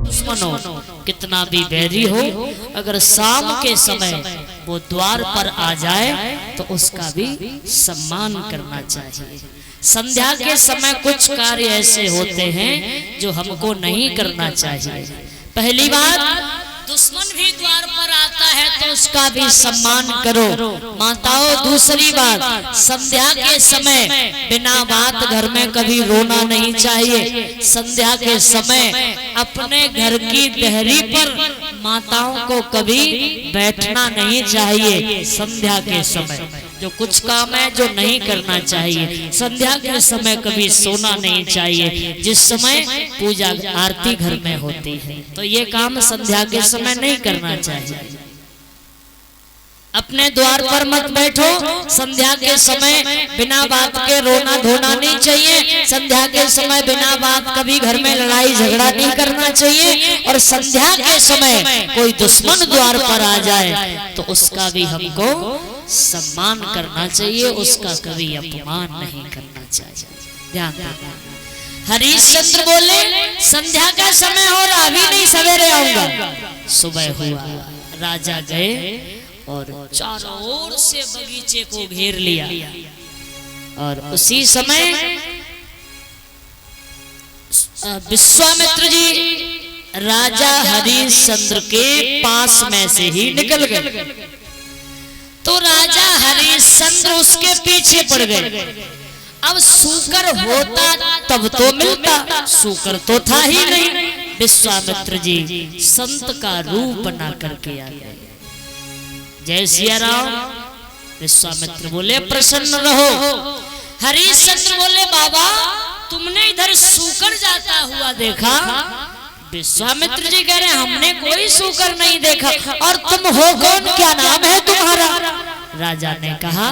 दुश्मनों कितना भी बैरी हो, अगर शाम के समय वो द्वार पर आ जाए तो उसका भी सम्मान करना चाहिए। संध्या के समय कुछ कार्य ऐसे होते हैं जो हमको नहीं करना चाहिए। पहली बात, दुश्मन भी द्वार पर आता है तो उसका भी सम्मान करो माताओं। दूसरी बात, संध्या के समय बिना बात घर में कभी रोना नहीं चाहिए। संध्या के समय अपने घर की देहरी पर माताओं को कभी बैठना नहीं चाहिए। संध्या के समय जो कुछ काम है जो नहीं करना चाहिए। संध्या के समय कभी सोना नहीं चाहिए, जिस समय पूजा आरती घर में होती है, तो ये काम संध्या के समय नहीं करना चाहिए। अपने द्वार पर मत बैठो। संध्या के समय बिना बात के रोना धोना नहीं चाहिए। संध्या के समय बिना बात कभी घर में लड़ाई झगड़ा नहीं करना चाहिए। और संध्या के समय कोई दुश्मन द्वार पर आ जाए तो उसका भी हमको सम्मान करना चाहिए, उसका कभी अपमान नहीं करना चाहिए। ध्यान देना। हरिश्चंद्र बोले, संध्या का समय हो रहा, अभी नहीं, सवेरे आऊंगा। सुबह हुआ, राजा गए और चारों ओर से बगीचे को घेर लिया। और उसी समय विश्वामित्र जी राजा हरिश्चंद्र के पास में से ही निकल गए। तो राजा हरिश्चंद्र उसके पीछे पड़ गए। अब सूकर होता तब तो मिलता, सूकर तो था ही नहीं। विश्वामित्र जी संत का रूप बना करके आ गए। जय सिया राम। विश्वामित्र बोले, प्रसन्न रहो। हरिश्चंद्र बोले, बाबा तुमने इधर सूकर जाता हुआ देखा? विश्वामित्र जी कह रहे, हमने कोई सूकर नहीं देखा। और तुम हो कौन, क्या नाम है तुम्हारा? राजा ने कहा,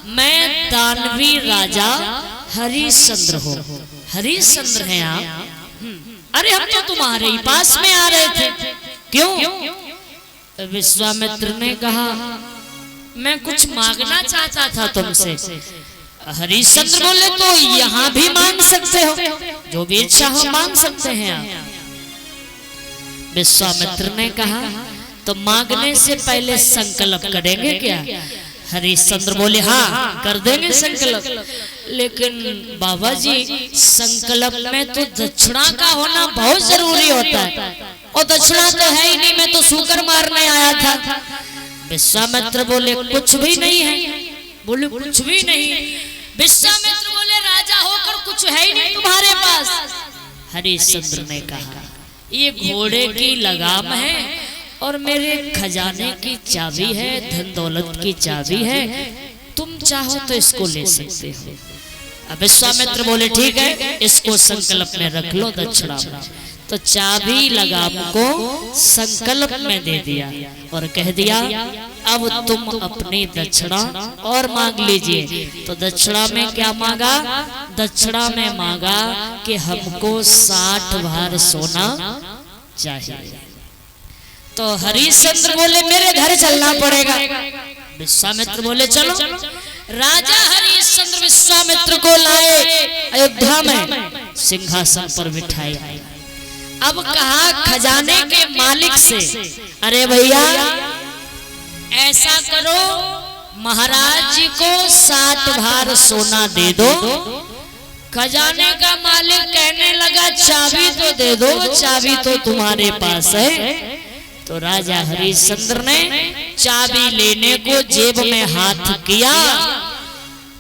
मैं दानवी राजा हरिश्चंद्र हूँ। हरिश्चंद्र हैं आप? अरे हम तो तुम्हारे ही पास में आ रहे थे। क्यों? विश्वामित्र ने कहा, मैं कुछ मांगना चाहता था तुमसे। हरिश्चंद्र बोले, तो यहाँ भी मांग सकते हो, जो भी इच्छा हो मांग सकते हैं आप। विश्वामित्र ने कहा, तो मांगने से पहले संकल्प करेंगे क्या? हरिश्चंद्र बोले, हाँ कर देंगे संकल्प। लेकिन बाबा जी संकल्प में तो दक्षिणा का होना बहुत जरूरी होता है, और दक्षिणा तो है ही नहीं, मैं तो सूकर मारने आया था। विश्वामित्र बोले, कुछ भी नहीं है। बोले, कुछ भी नहीं। विश्वामित्र बोले, राजा होकर कुछ है ही नहीं तुम्हारे पास। हरिश्चंद्र ने कहा, ये घोड़े की लगाम है और मेरे खजाने की चाबी है, धन दौलत की चाबी है, तुम चाहो तो इसको ले सकते हो। अब विश्वामित्र बोले, ठीक है, इसको संकल्प में रख लो दक्षिणा में। तो चाबी लगाम को संकल्प में दे दिया और कह दिया, अब तुम अपनी दक्षिणा और मांग लीजिए। तो दक्षिणा में क्या मांगा? दक्षिणा में मांगा कि हमको 60 भार सोना चाहिए। तो हरिश्चंद्र बोले, मेरे घर चलना पड़ेगा। विश्वामित्र बोले, चलो। राजा हरिश्चंद्र विश्वामित्र को लाए, अयोध्या में सिंहासन पर बिठाए। अब कहा खजाने के मालिक से, अरे भैया ऐसा करो, महाराज जी को 60 भार सोना दे दो। खजाने का मालिक कहने लगा, चाबी तो दे दो, चाबी तो तुम्हारे पास है। तो राजा हरिश्चंद्र ने चाबी लेने को जेब में हाथ किया।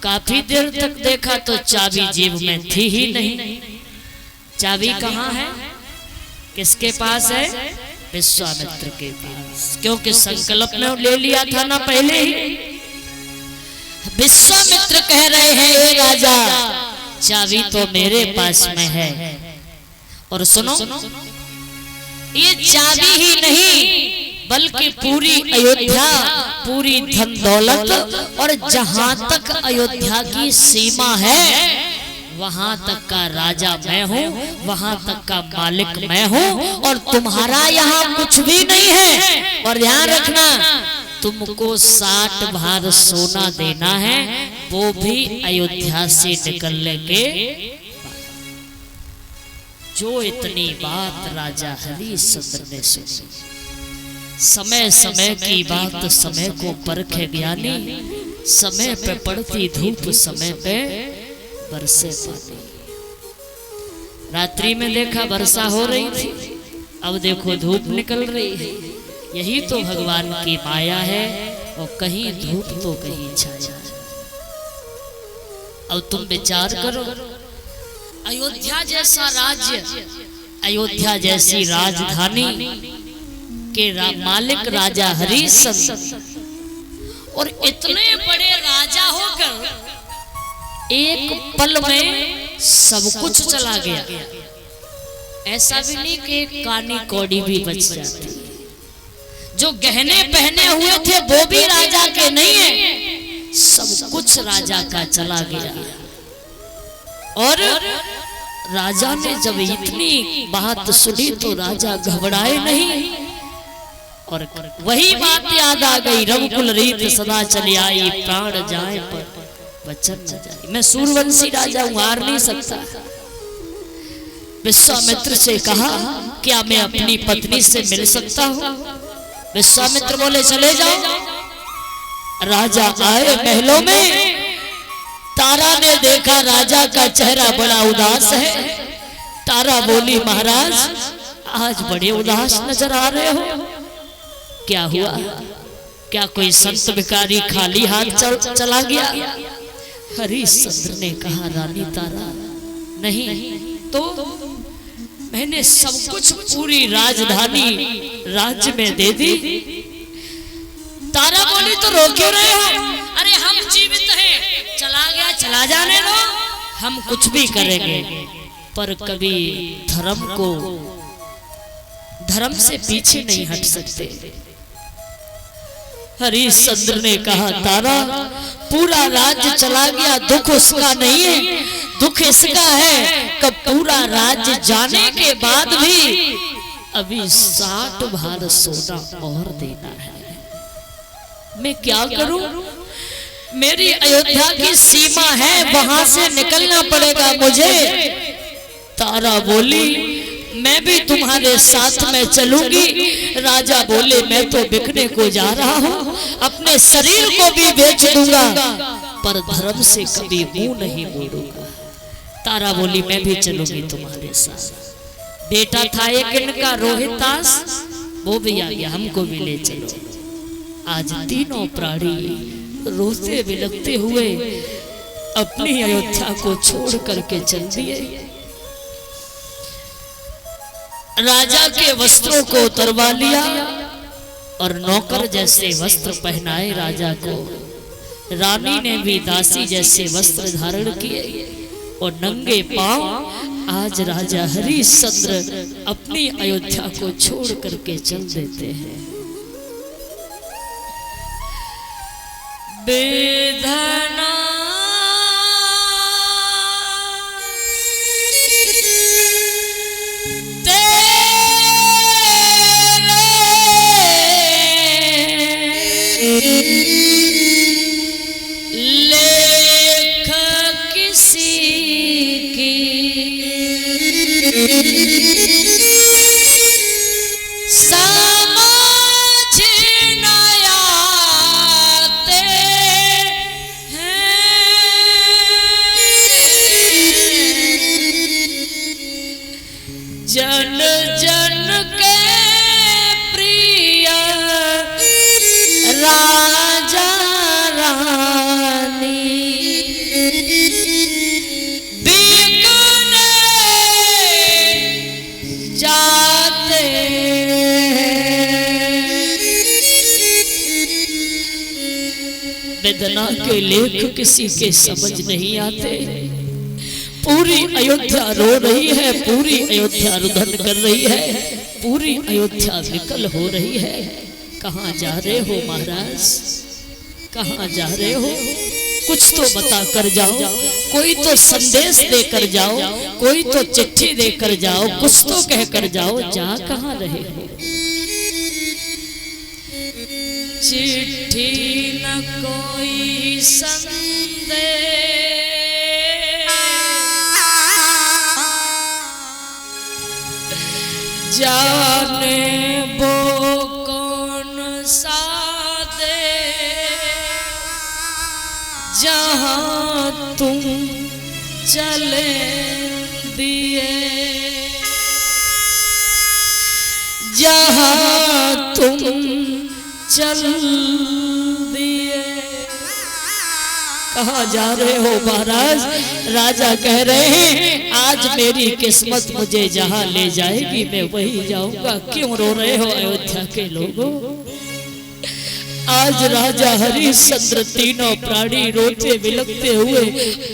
काफी देर तक देखा तो चाबी जेब में थी ही नहीं। चाबी कहाँ है, किसके पास है? विश्वामित्र के पास, क्योंकि संकल्प में ले लिया था ना पहले ही। विश्वामित्र कह रहे हैं, हे राजा चाबी तो मेरे पास में है, और सुनो ये चाबी ही नहीं बल्कि पूरी अयोध्या, पूरी धन दौलत, और जहां तक अयोध्या की सीमा है वहां तक का राजा मैं हूँ, वहां तक का मालिक मैं हूँ, और तुम्हारा यहाँ कुछ भी नहीं है। और ध्यान रखना, तुमको 60 भार सोना देना है, वो भी अयोध्या से निकलने के। जो इतनी बात राजा हरिश्चंद्र ने सुनी। समय समय की बात समय को परखे ज्ञानी, समय पे पड़ती धूप समय पे बरसे पानी। रात्रि में देखा वर्षा हो रही थी, अब देखो धूप निकल रही है। यही तो भगवान की माया है, और कहीं धूप तो कहीं छाया। अब तुम विचार करो, अयोध्या जैसा राज्य, अयोध्या जैसी राजधानी के मालिक राजा हरिश्चंद्र, और इतने बड़े राजा होकर एक पल में सब कुछ चला गया। ऐसा भी नहीं कि एक कानी कौड़ी भी बच जाती। जो गहने पहने हुए थे वो भी राजा के नहीं है, सब कुछ राजा का चला गया। और राजा ने जब इतनी बात सुनी तो राजा घबराए नहीं, और वही बात याद आ गई, रघुकुल रीत सदा चली आई, प्राण जाए पर वचन न जाए। मैं सूर्यवंशी राजा हूं, हार नहीं सकता। विश्वामित्र से कहा, क्या मैं अपनी पत्नी से मिल सकता हूं? विश्वामित्र बोले, चले जाओ। राजा आए महलों में, तारा ने देखा राजा का चेहरा बड़ा उदास है। तारा बोली, महाराज आज बड़े उदास नजर आ रहे हो, क्या हुआ? क्या कोई संत भिखारी खाली हाथ चला गया? हरिश्चंद्र ने कहा, रानी तारा नहीं तो मैंने सब कुछ, पूरी राजधानी राज्य में दे दी। तारा बोली, तो रो क्यों रहे हो? अरे हम जीवित हैं, चला गया चला जाने दो, हम कुछ भी करेंगे, पर कभी धर्म से पीछे नहीं हट सकते। हरिश्चंद्र ने कहा, तारा पूरा राज्य चला गया, दुख उसका नहीं है, दुख इसका है कि पूरा राज्य जाने के बाद भी अभी 60 भार सोना और देना है। मैं क्या करूं? मेरी अयोध्या की सीमा है, वहां से निकलना पड़ेगा मुझे। तारा बोली, मैं भी तुम्हारे साथ में चलूंगी। राजा बोले, मैं तो बिकने को जा रहा हूँ, अपने शरीर को भी बेच दूंगा, पर धर्म से कभी मुंह नहीं मोड़ूंगा। तारा बोली, मैं भी चलूंगी तुम्हारे साथ। बेटा था एक इनका रोहितास, वो भी आ गया, हमको भी ले चलो। आज तीनों प्राणी रोते बिलखते हुए अपनी अयोध्या को छोड़ करके चल दिए। राजा के वस्त्रों को उतरवा लिया और नौकर जैसे वस्त्र पहनाए राजा को। रानी ने भी दासी जैसे वस्त्र धारण किए और नंगे पांव आज राजा हरिश्चंद्र अपनी अयोध्या को छोड़ करके चल देते हैं। बेधना लेख किसी की समझ न आते हैं, जन जन के प्रिय राजा रानी बिकने जाते वेदना के लेख किसी के समझ नहीं आते। पूरी अयोध्या रो रही है, पूरी अयोध्या रुदन कर रही है, पूरी अयोध्या विकल हो रही है। कहाँ जा रहे हो महाराज, कहाँ जा रहे हो? कुछ तो बता कर जाओ, कोई तो संदेश देकर जाओ, कोई तो चिट्ठी देकर जाओ, कुछ तो कह कर जाओ, जा कहाँ रहे हो? चिट्ठी न कोई संदेश जाने वो कौन सा दे जहां तुम चले दिए, जहां तुम चल दिए। कहाँ जा रहे हो महाराज? राजा कह रहे हैं आज मेरी किस्मत मुझे जहां ले जाएगी मैं वही जाऊंगा। क्यों रो रहे हो अयोध्या के लोगों? आज राजा हरिश्चंद्र तीनों प्राणी रोते बिलखते हुए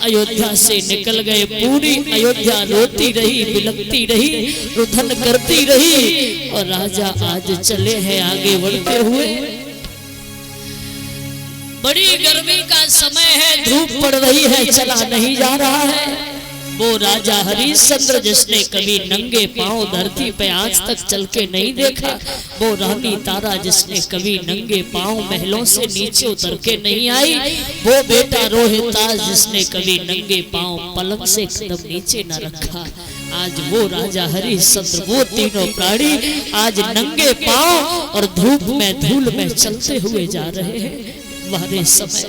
अयोध्या से निकल गए। पूरी अयोध्या रोती रही, बिलखती रही, रुदन करती रही और राजा आज चले हैं आगे बढ़ते हुए। बड़ी गर्मी का समय है, धूप पड़ रही है, चला नहीं जा रहा है। वो राजा हरिश्चंद्र जिसने कभी नंगे पांव धरती पे आज तक चल के नहीं देखा, वो रानी तारा जिसने कभी नंगे पांव महलों से नीचे उतर के नहीं आई, वो बेटा रोहितास जिसने कभी नंगे पांव पलंग से कदम नीचे न रखा, आज वो राजा हरिश्चंद्र, वो तीनों प्राणी आज नंगे पांव और धूप में धूल में चलते हुए जा रहे हैं। हमारे समय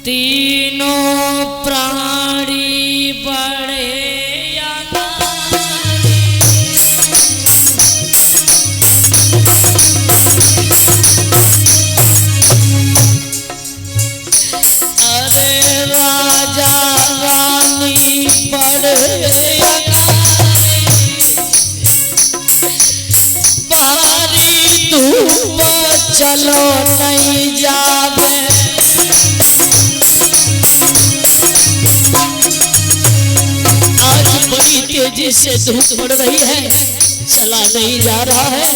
तीनों प्राणी बड़े अरे राजा रानी बड़े बारी धूप चलो नहीं जावे, आज बड़ी तेजी से धूप पड़ रही है, चला नहीं जा रहा है।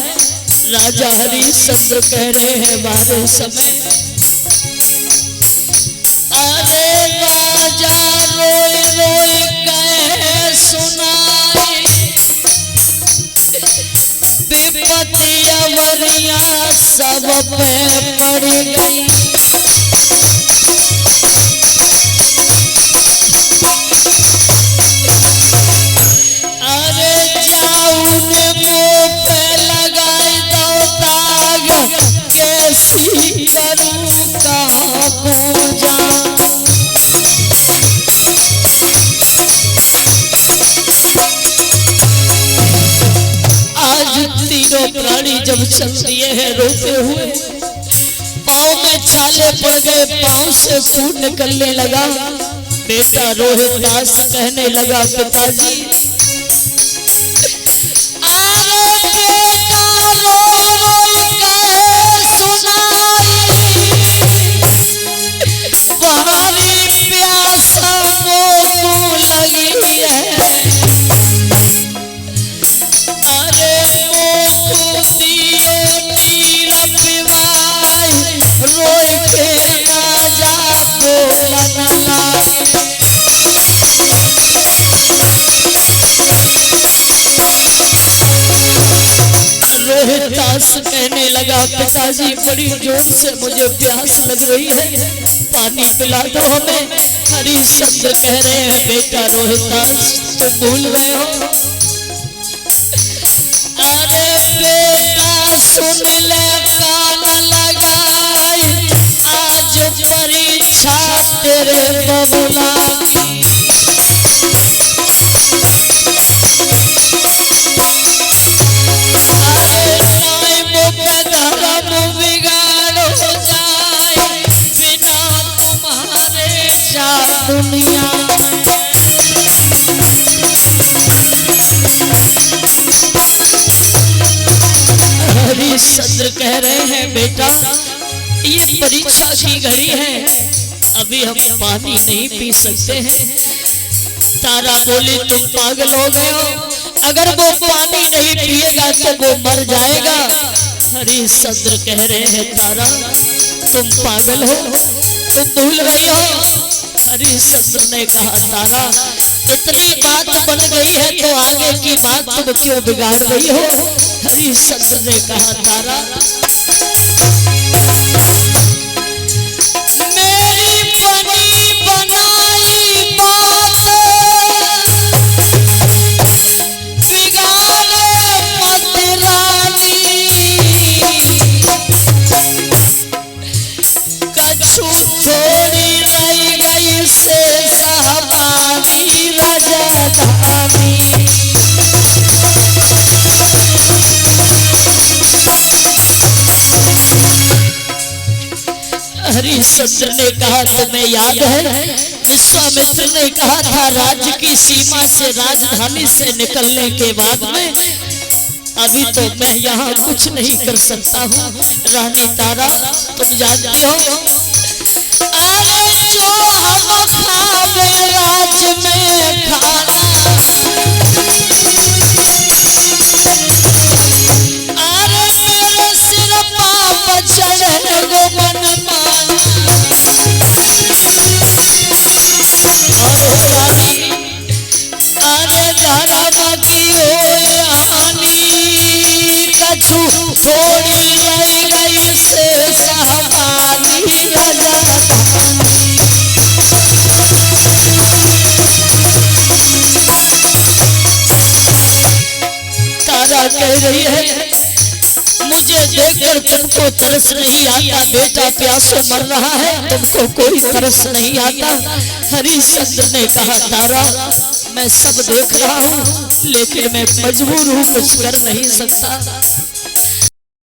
राजा हरिश्चंद्र कह रहे हैं हमारे समय अरे राजा रोई रोई कहे सुनाई विपत्ति अवरिया सब पे पड़ गई। अरे जाऊन मुंह पे लगाई दो दाग, कैसी करूं कहाँ को जाऊं। तीनों प्राणी जब चल दिए हैं रोते हुए, पाँव में छाले पड़ गए, पाँव से खून निकलने लगा। बेटा रोहितास कहने लगा पिताजी अरे बेटा रोई रोई कहे सुनाई बाहरी प्यासा मोको लगी है। रोहितास कहने लगा पिताजी बड़ी जोर से मुझे प्यास लग रही है, पानी पिला दो हमें। हरिश्चंद्र कह रहे हैं बेटा रोहितास तुम भूल गए हो। अरे बेटा सुन ले कान लगाई, आज परीक्षा तेरे बबुला की। दुनिया हरिश्चंद्र कह रहे हैं बेटा ये परीक्षा की घड़ी है, अभी हम पानी नहीं पी सकते हैं। तारा बोली तुम पागल हो गए हो, अगर वो पानी नहीं पिएगा तो वो मर जाएगा। हरिश्चंद्र कह रहे हैं तारा तुम पागल हो, तुम भूल गई हो। हरिश्चंद्र ने कहा तारा इतनी बात बन गई है तो आगे की बात तुम क्यों बिगाड़ रही हो। हरिश्चंद्र ने कहा तारा मेरी बनी बनाई बात बिगाड़ हरिश्चंद्र ने कहा तुम्हें याद है विश्वामित्र ने कहा था राज्य की सीमा से राजधानी से निकलने के बाद में अभी तो मैं यहाँ कुछ नहीं कर सकता हूँ। रानी तारा तुम जानती हो अरे जो हम खावे राज्य में खाना अरे मेरे सिर पाप चढ़े गो मन माना। और रानी अरे धर्म की होए हानि कछु थोड़ी रह गई से हमारी तारा कह रही है मुझे देखकर तुमको तरस नहीं आता बेटा प्यासे मर रहा है तुमको कोई तरस नहीं आता। हरिश्चंद्र ने कहा तारा मैं सब देख रहा हूँ लेकिन मैं मजबूर हूँ कुछ कर नहीं सकता।